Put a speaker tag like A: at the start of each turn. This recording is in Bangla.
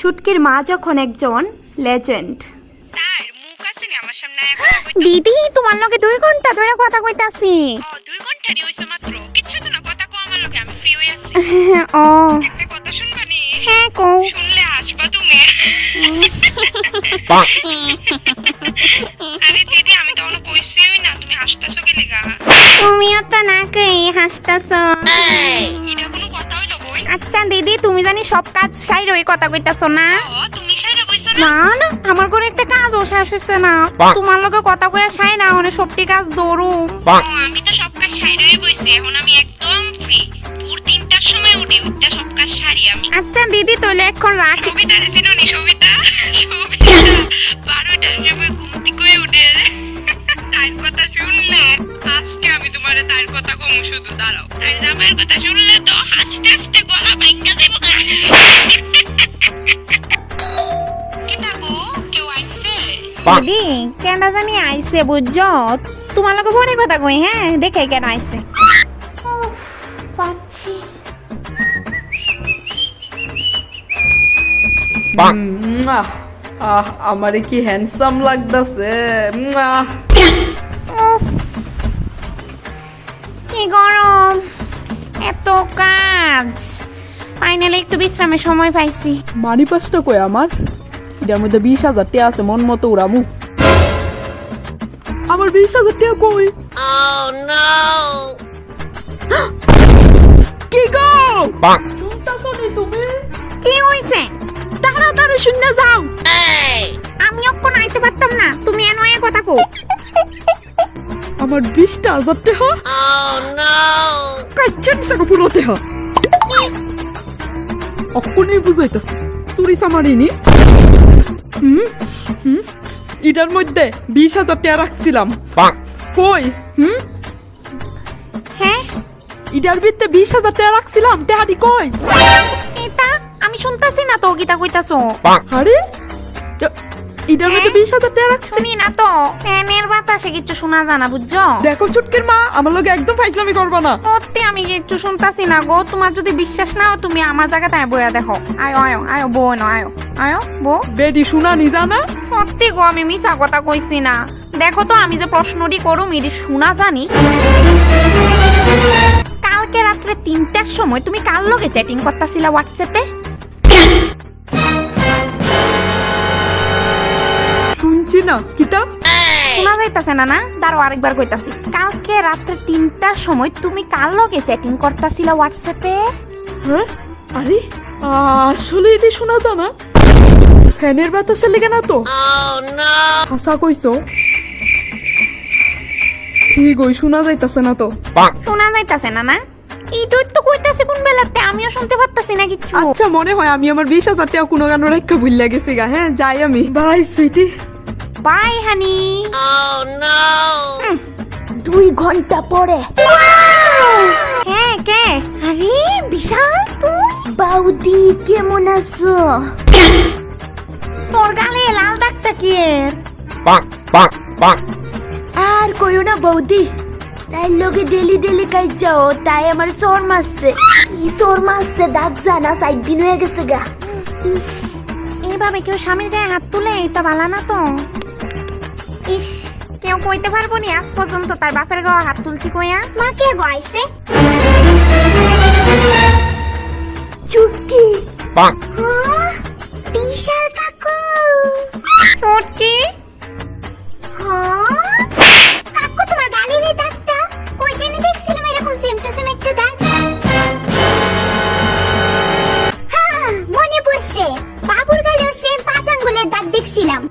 A: ছুটকির মা যখন একজন লেজেন্ড।
B: তার মুখ আছে নি আমার সামনে আয়া কথা কইতো।
A: দিদি তোমার লগে 2 ঘন্টা ধরে কথা কইতাছি।
B: 2 ঘন্টা দি হইছে মাত্র। কিচ্ছু তো না, কথা কো আমার লগে, আমি ফ্রি হই আছি।
A: ও
B: একটা কথা শুনবা নি?
A: হ্যাঁ কও।
B: শুনলে হাসবা তুমি। আরে দিদি আমি তো অন্য কইছিই না, তুমি হাসতাছো কি লাগা?
A: তুমিও তো নাকি হাসতাছো।
B: এটা কোনো কথা হইলো বই?
A: আচ্ছা দিদি তুমি জানি সব কাজ সাইর ওই কথা কইতাছো না?
B: তুমি সাইরা বইছো না?
A: না না আমার ঘরে একটা কাজও শেষ হইছে না। তোমার লগে কথা কইয়া সাই না মানে সবটি কাজ দৌড়ুম।
B: আমি তো সব কাজ সাইরাই বইছি, এখন আমি একদম ফ্রি। ভোর 3টার সময় উঠি, উঠতে সব কাজ সারি আমি।
A: আচ্ছা দিদি তাহলে এখন রাখি।
B: সবিতা রেসিনো নি সবিতা? সবিতা 12টার সময় ঘুম থেকে উঠে তার কথা শুনলে আজকে আমি তোমারে তার কথা কম, শুধু দাঁড়াও। তার জামাইয়ের কথা শুনলে তো হাসতে হাসতে গলা ভাঙা যাবে। কি থাকো কেউ আইছে?
A: দিদি কেডা জানি আইছে বুঝছো? তোমার লগে পরে কথা কই, হ্যাঁ দেখে কেন আইছে। পাচ্ছি
C: আমারে কি হ্যান্ডসাম লাগতাছে।
A: কি গরম, এত কাজ, ফাইনালি একটু বিশ্রামের সময় পাইছি।
C: মানি পাসটা কই আমার? এটার মধ্যে 20,000 টাকা আছে, মন মতো উড়ামু। আমার 20,000 টাকা কই? কি গো শুনতাছো নি তুমি?
A: কি হইছে?
C: তাড়াতাড়ি শুনে যাও।
A: আমি অক্ষণ আইতে পারতাম না, তুমি এনয়ে কথা কও।
C: আমার 20,000 টাকা কাচ্চেন সাগো পুরো টাকা অক্ষণই বুঝাইতাছে চুরি চামারিনি। এটার মধ্যে 20,000 টাকা রাখছিলাম কই?
A: হ্যাঁ
C: এটার ভিতরে 20,000 টাকা রাখছিলাম, টাকাটি কই?
A: এটা আমি শুনতাছি না তো গীতা কইতাছো।
C: আরে এটার মধ্যে 20,000 টাকা রাখছি।
A: শুনি না তো, ফ্যানের বাতাসে কিছু শোনা যায় না বুঝছো?
C: দেখো ছুটকির মা, আমার লগে একদম ফাইজলামি করবা না।
A: সত্যি আমি কিচ্ছু শুনতাছি না গো। তোমার যদি বিশ্বাস না হয় তুমি আমার জায়গাতে বইয়া দেখো। আয়ো আয়ো আয়ো বউ না, আয়ো আয়ো বউ।
C: বেডি শুনা নি জানা?
A: সত্যি গো আমি মিছা কথা কইছি না। দেখো তো আমি যে প্রশ্নটি করুম এটি শোনা জানি। কালকে রাত্রে 3টার সময় তুমি কার লগে চ্যাটিং করতাছিলা হোয়াটসঅ্যাপে?
C: শুনছি না কিতা?
A: শোনা যাইতাছে না না? দাঁড়াও আরেকবার কইতাছি। কালকে রাত্রে 3টার সময় তুমি কার লগে চ্যাটিং করতাছিলা হোয়াটসঅ্যাপে?
C: হ্যাঁ আরে আসলে এটি শোনা জানা? ফ্যানের বাতাসের লেগে না তো? হাসা কইছো? ঠিক ওই শোনা যাইতাছে না তো?
A: শোনা যাইতাছে না না? এইটুই তো কইতাছি কোন বেলাতে, আমিও শুনতে পারতাছি না কিছু।
C: আচ্ছা মনে হয় আমি আমার 20,000 টাকা কোনো গান রেখা ভুল গেছি গা। হ্যাঁ যাই আমি, বাই সুইটি।
A: বাই হানি।
D: 2 ঘন্টা পরে।
A: হ্যাঁ কে? আরে বিশাল তুই।
D: বৌদি কেমন আছো?
A: তোর গালে লাল দাগটা কি এর?
D: আর কইও না বৌদি, তাই লোকে ডেলি ডেলি কাজ যাও, তাই আমার সর মাসছে। কি সর মাসছে দাগ জানা 4 দিন হয়ে গেছে গা।
A: ইস, এইভাবে কেউ স্বামীর গায়ে হাত তুলে এটা ভালো না তো। ইস, কেউ কইতে পারবো নি আজ পর্যন্ত তার বাপের গায়ে হাত তুলছি কইয়া।
D: মা কে গাইছে? চুটকি। হ্যাঁ? বিশাল কাকু।
A: ছুটকি
D: হ্যাঁ? কাকু তোমার গালের এই দাগটা কই জানি দেখছিলাম এরকম সেম টু সেম একটা দাগ। হ্যাঁ মনে পড়ছে, বাবুর গালেও সেম 5 আঙ্গুলের দাগ দেখছিলাম।